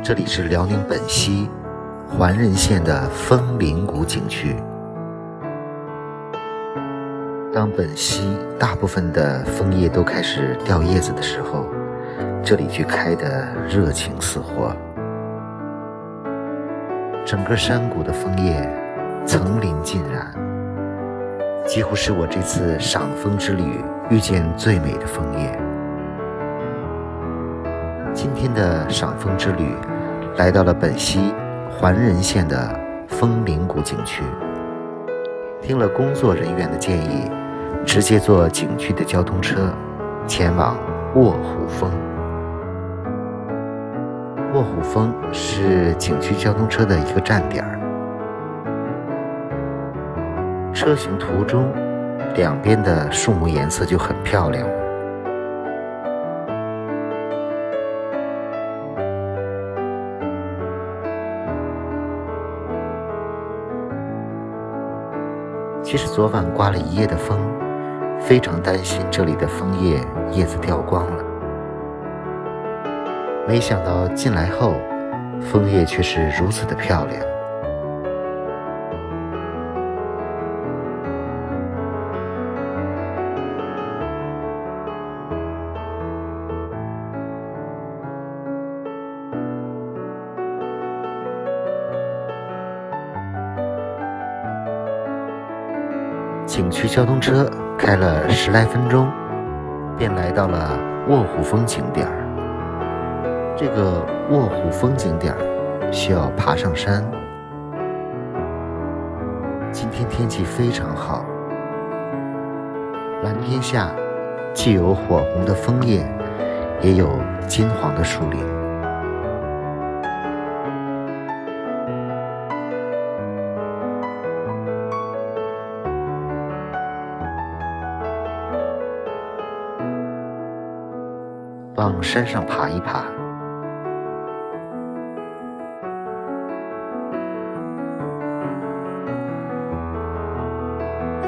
这里是辽宁本溪环仁县的枫林谷景区。当本溪大部分的枫叶都开始掉叶子的时候，这里却开得热情似火。整个山谷的枫叶层林尽染，几乎是我这次赏枫之旅遇见最美的枫叶。今天的赏枫之旅来到了本溪环仁县的枫林谷景区，听了工作人员的建议，直接坐景区的交通车前往卧虎峰。卧虎峰是景区交通车的一个站点，车行途中两边的树木颜色就很漂亮。其实昨晚刮了一夜的风，非常担心这里的枫叶子掉光了。没想到进来后，枫叶却是如此的漂亮。景区交通车开了10来分钟，便来到了卧虎峰景点。这个卧虎峰景点需要爬上山。今天天气非常好，蓝天下既有火红的枫叶，也有金黄的树林。往山上爬一爬，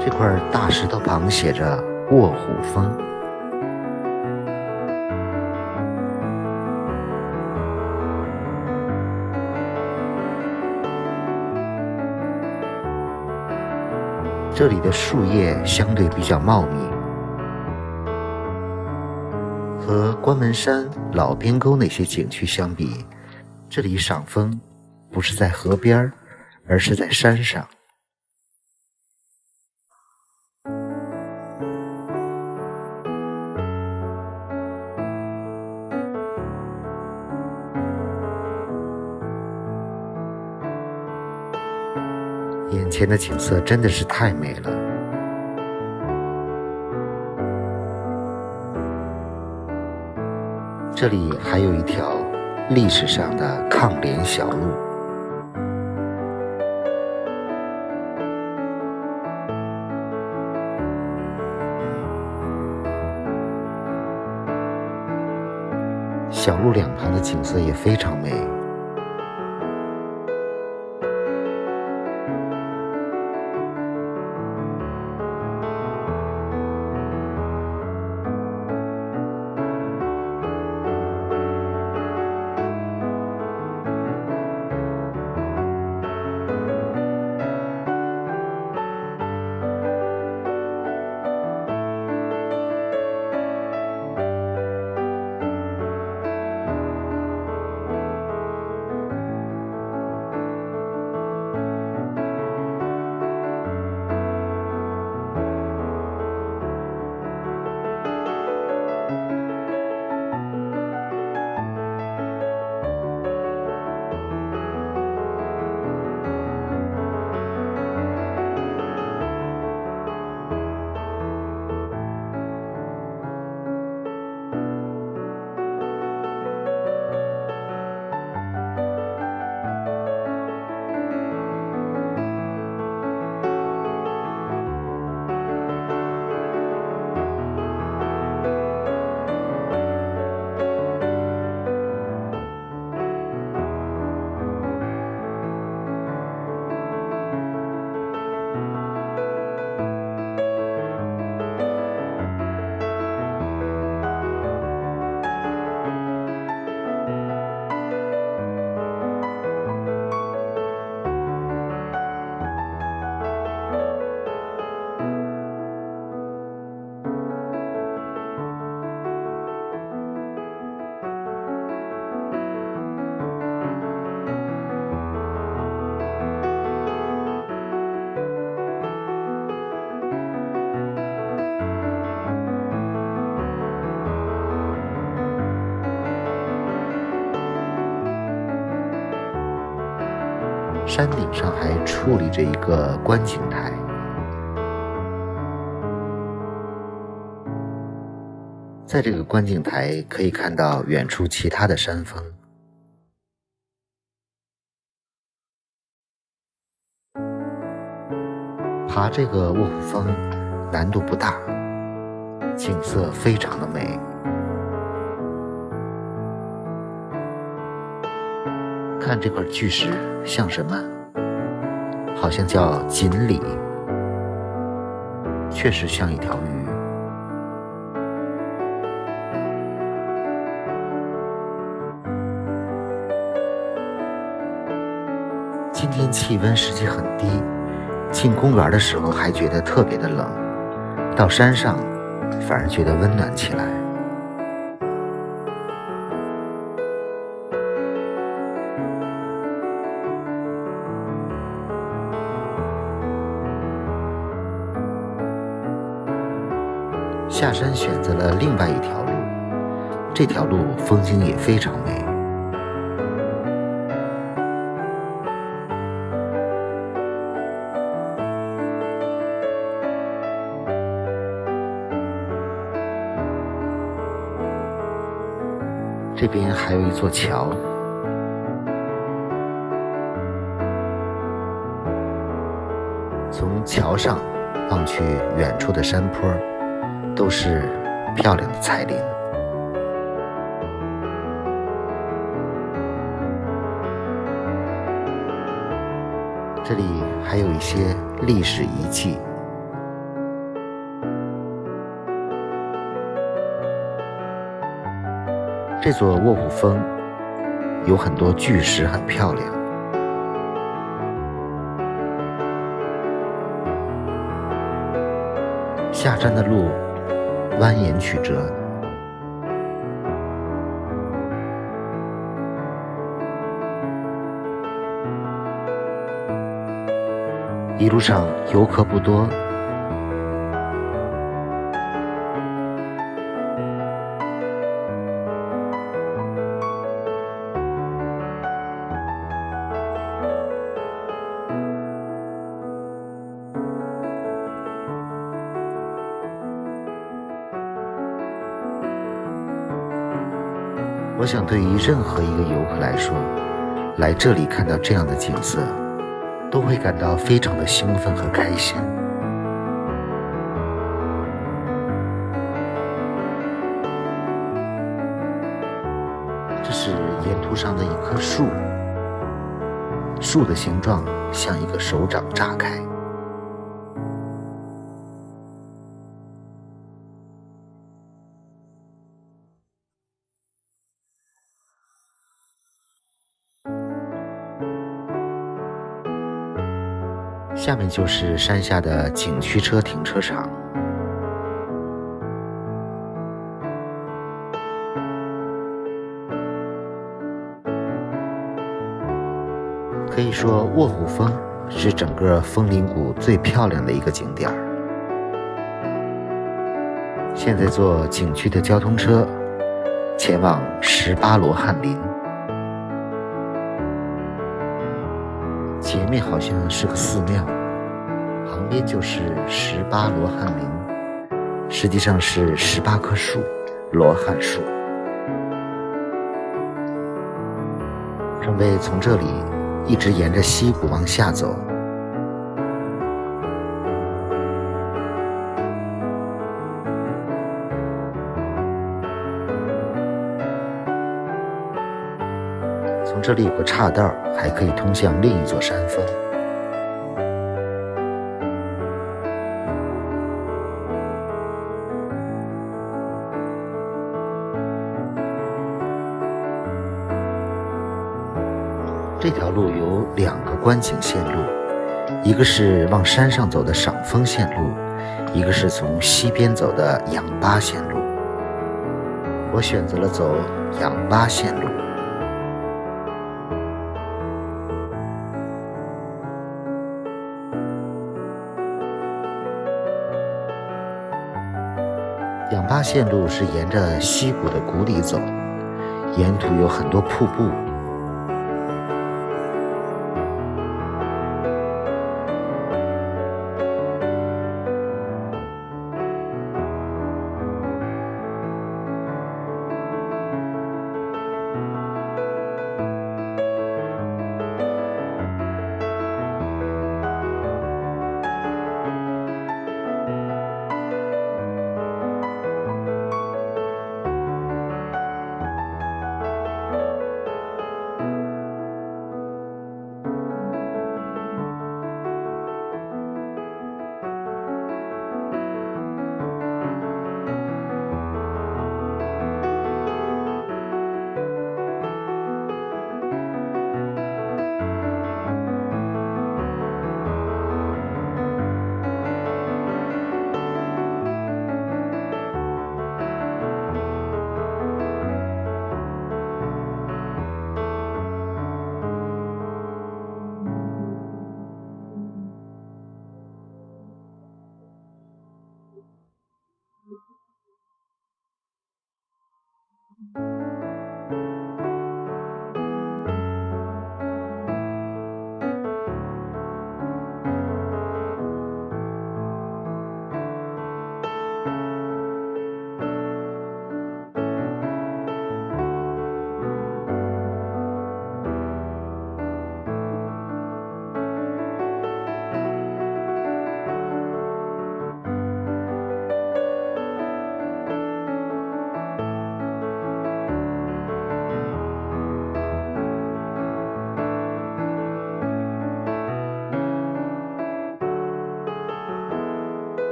这块大石头旁写着卧虎峰。这里的树叶相对比较茂密，和关门山、老边沟那些景区相比，这里赏枫不是在河边，而是在山上。眼前的景色真的是太美了。这里还有一条历史上的抗联小路。小路两旁的景色也非常美。山顶上还矗立着一个观景台，在这个观景台可以看到远处其他的山峰。爬这个卧虎峰难度不大，景色非常的美。看这块巨石像什么？好像叫锦鲤，确实像一条鱼。今天气温实际很低，进公园的时候还觉得特别的冷，到山上反而觉得温暖起来。下山选择了另外一条路，这条路风景也非常美。这边还有一座桥，从桥上望去远处的山坡都是漂亮的彩林。这里还有一些历史遗迹。这座卧虎峰有很多巨石，很漂亮。下山的路蜿蜒曲折，一路上游客不多，我想对于任何一个游客来说，来这里看到这样的景色，都会感到非常的兴奋和开心。这是沿途上的一棵树，树的形状像一个手掌炸开。下面就是山下的景区车停车场。可以说卧虎峰是整个枫林谷最漂亮的一个景点。现在坐景区的交通车前往18罗汉林，前面好像是个寺庙，旁边就是18罗汉林，实际上是18棵树，罗汉树。准备从这里一直沿着溪谷往下走。从这里有个岔道，还可以通向另一座山峰。这条路有2个观景线路，一个是往山上走的赏枫线路，一个是从西边走的仰八线路。我选择了走仰八线路。仰八线路是沿着溪谷的谷底走，沿途有很多瀑布。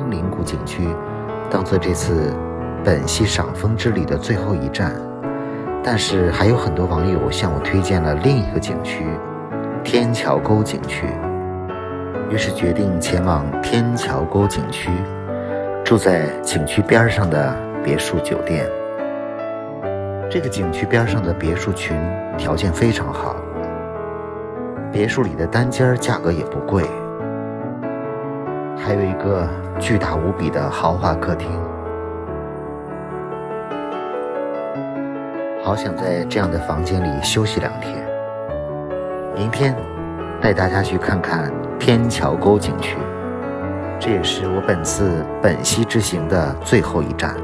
枫林谷景区当做这次本溪赏枫之旅的最后一站，但是还有很多网友向我推荐了另一个景区天桥沟景区，于是决定前往天桥沟景区，住在景区边上的别墅酒店。这个景区边上的别墅群条件非常好，别墅里的单间价格也不贵，还有一个巨大无比的豪华客厅。好想在这样的房间里休息2天。明天带大家去看看天桥沟景区，这也是我本次本溪之行的最后一站。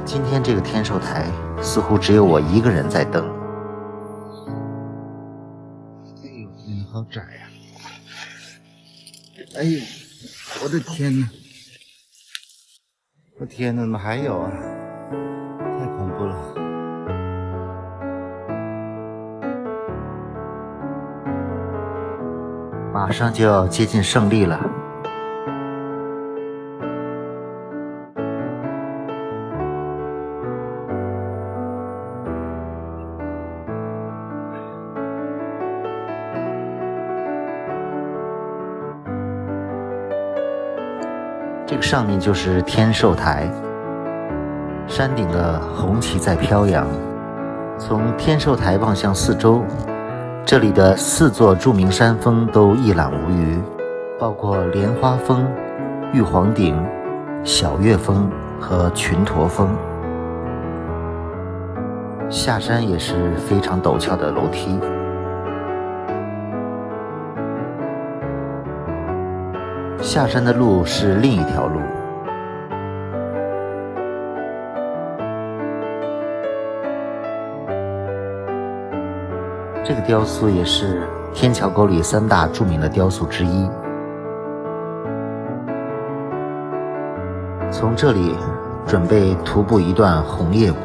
今天这个天寿台似乎只有我一个人在等。哎呦，我的天哪！我天哪，怎么还有啊？太恐怖了！马上就要接近胜利了。这个上面就是天寿台，山顶的红旗在飘扬。从天寿台望向四周，这里的4座著名山峰都一览无余，包括莲花峰、玉皇顶、小岳峰和群驼峰。下山也是非常陡峭的楼梯。下山的路是另一条路。这个雕塑也是天桥沟里3大著名的雕塑之一。从这里准备徒步一段红叶谷。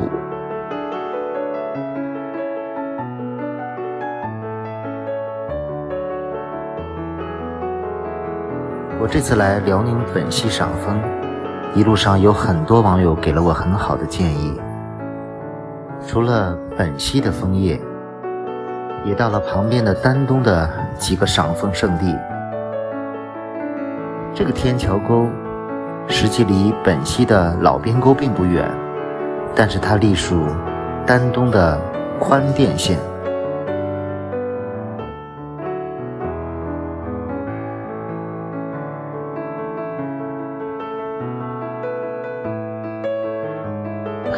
我这次来辽宁本溪赏枫，一路上有很多网友给了我很好的建议。除了本溪的枫叶，也到了旁边的丹东的几个赏枫胜地。这个天桥沟实际离本溪的老边沟并不远，但是它隶属丹东的宽甸县。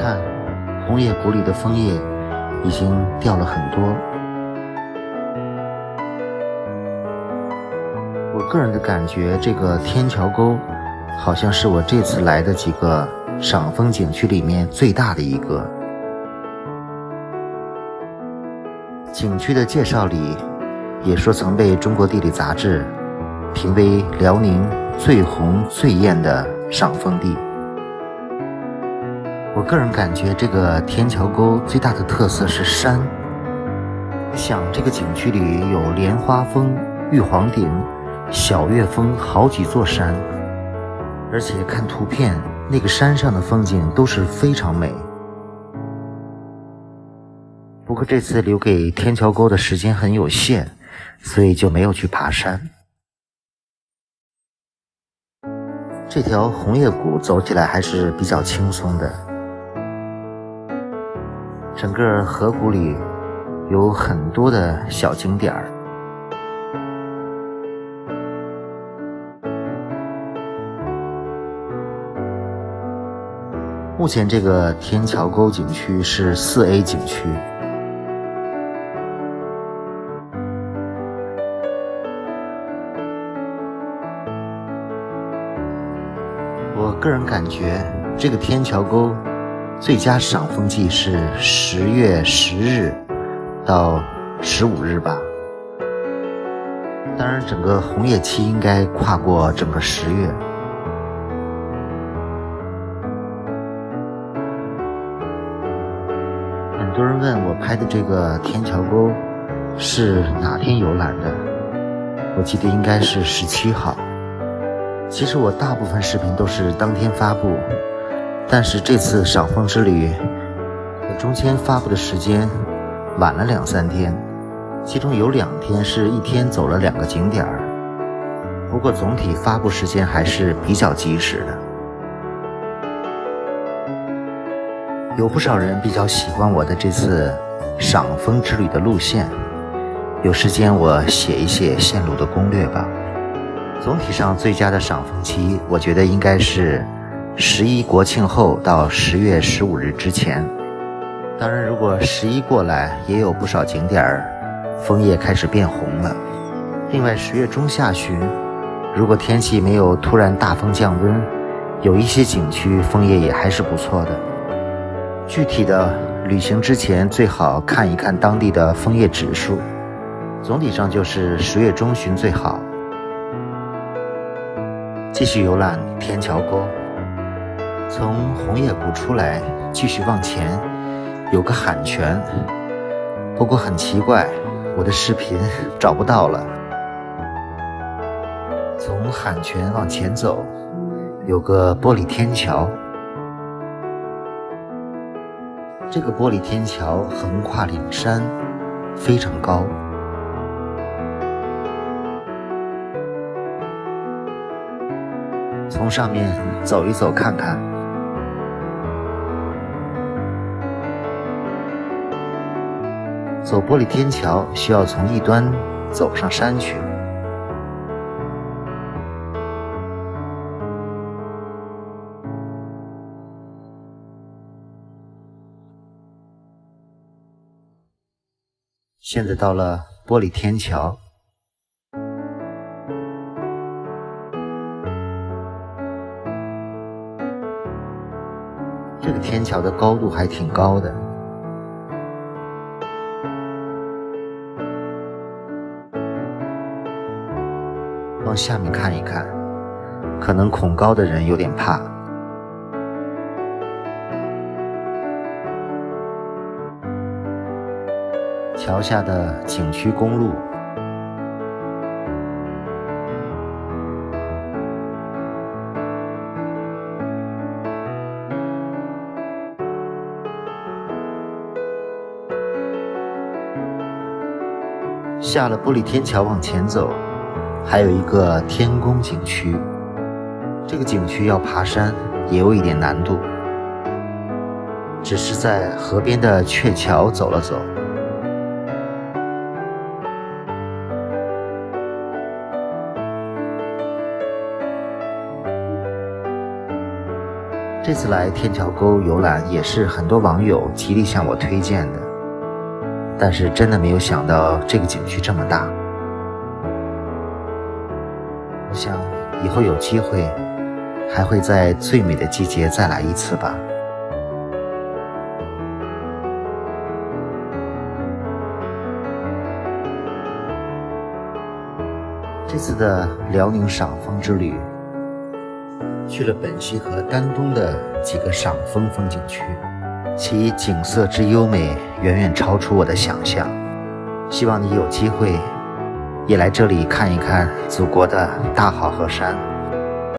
看，红叶谷里的枫叶已经掉了很多。我个人的感觉，这个天桥沟好像是我这次来的几个赏枫景区里面最大的一个。景区的介绍里也说曾被中国地理杂志评为辽宁最红最艳的赏枫地。我个人感觉这个天桥沟最大的特色是山。想这个景区里有莲花峰、玉皇顶、小岳峰好几座山，而且看图片，那个山上的风景都是非常美。不过这次留给天桥沟的时间很有限，所以就没有去爬山。这条红叶谷走起来还是比较轻松的。整个河谷里有很多的小景点儿。目前这个天桥沟景区是4A 景区。我个人感觉这个天桥沟最佳赏枫季是10月10日到15日吧。当然整个红叶期应该跨过整个10月。很多人问我拍的这个天桥沟是哪天游览的，我记得应该是17号。其实我大部分视频都是当天发布，但是这次赏枫之旅我中间发布的时间晚了2-3天，其中有2天是一天走了2个景点儿，不过总体发布时间还是比较及时的。有不少人比较喜欢我的这次赏枫之旅的路线，有时间我写一写线路的攻略吧。总体上最佳的赏枫期，我觉得应该是11国庆后到10月15日之前。当然如果11过来，也有不少景点枫叶开始变红了。另外10月中下旬，如果天气没有突然大风降温，有一些景区枫叶也还是不错的。具体的旅行之前最好看一看当地的枫叶指数，总体上就是10月中旬最好。继续游览天桥沟。从红叶谷出来，继续往前，有个喊泉。不过很奇怪，我的视频找不到了。从喊泉往前走，有个玻璃天桥。这个玻璃天桥横跨岭山，非常高。从上面走一走看看。走玻璃天桥需要从一端走上山去。现在到了玻璃天桥。这个天桥的高度还挺高的。往下面看一看，可能恐高的人有点怕。桥下的景区公路，下了玻璃天桥往前走，还有一个天宫景区。这个景区要爬山，也有一点难度，只是在河边的鹊桥走了走。这次来天桥沟游览也是很多网友极力向我推荐的，但是真的没有想到这个景区这么大。我想以后有机会还会在最美的季节再来一次吧。这次的辽宁赏枫之旅，去了本溪和丹东的几个赏枫风景区，其景色之优美远远超出我的想象。希望你有机会也来这里看一看祖国的大好河山。